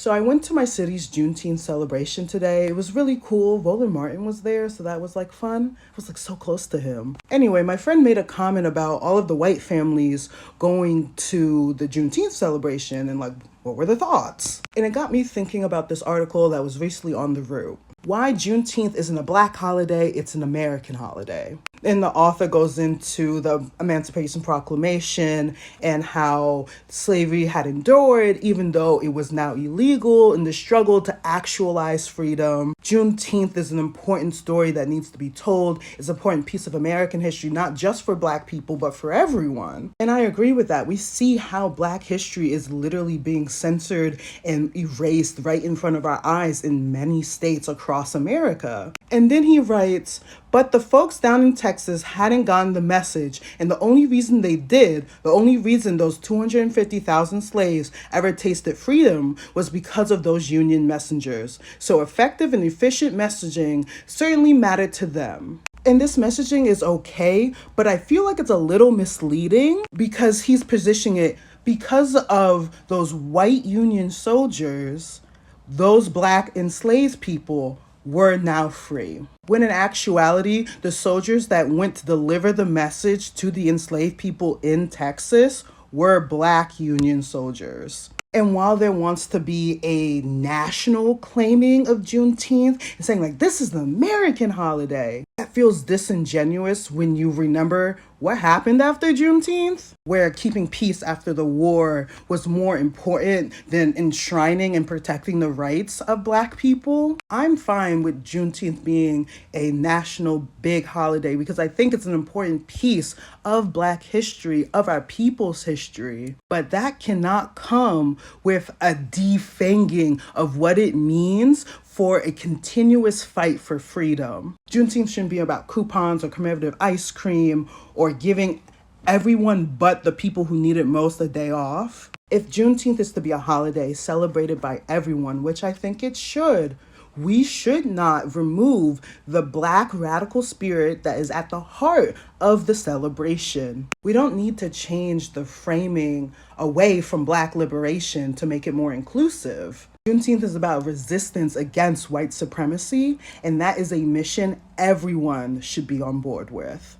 So I went to my city's Juneteenth celebration today. It was really cool. Roland Martin was there, so that was like fun. I was like so close to him. Anyway, my friend made a comment about all of the white families going to the Juneteenth celebration and like, what were the thoughts? And it got me thinking about this article that was recently on The Root. Why Juneteenth isn't a Black holiday, it's an American holiday. And the author goes into the Emancipation Proclamation and how slavery had endured even though it was now illegal in the struggle to actualize freedom. Juneteenth is an important story that needs to be told. It's an important piece of American history, not just for Black people, but for everyone. And I agree with that. We see how Black history is literally being censored and erased right in front of our eyes in many states across America. And then he writes, but the folks down in Texas hadn't gotten the message, and the only reason they did, the only reason those 250,000 slaves ever tasted freedom was because of those Union messengers. So effective and efficient messaging certainly mattered to them. And this messaging is okay, but I feel like it's a little misleading because he's positioning it because of those white Union soldiers, those Black enslaved people were now free. When in actuality, the soldiers that went to deliver the message to the enslaved people in Texas were Black Union soldiers. And while there wants to be a national claiming of Juneteenth and saying like, this is the American holiday, that feels disingenuous when you remember what happened after Juneteenth, where keeping peace after the war was more important than enshrining and protecting the rights of Black people. I'm fine with Juneteenth being a national big holiday because I think it's an important piece of Black history, of our people's history. But that cannot come with a defanging of what it means for a continuous fight for freedom. Juneteenth shouldn't be about coupons or commemorative ice cream or giving everyone but the people who need it most a day off. If Juneteenth is to be a holiday celebrated by everyone, which I think it should, we should not remove the Black radical spirit that is at the heart of the celebration. We don't need to change the framing away from Black liberation to make it more inclusive. Juneteenth is about resistance against white supremacy, and that is a mission everyone should be on board with.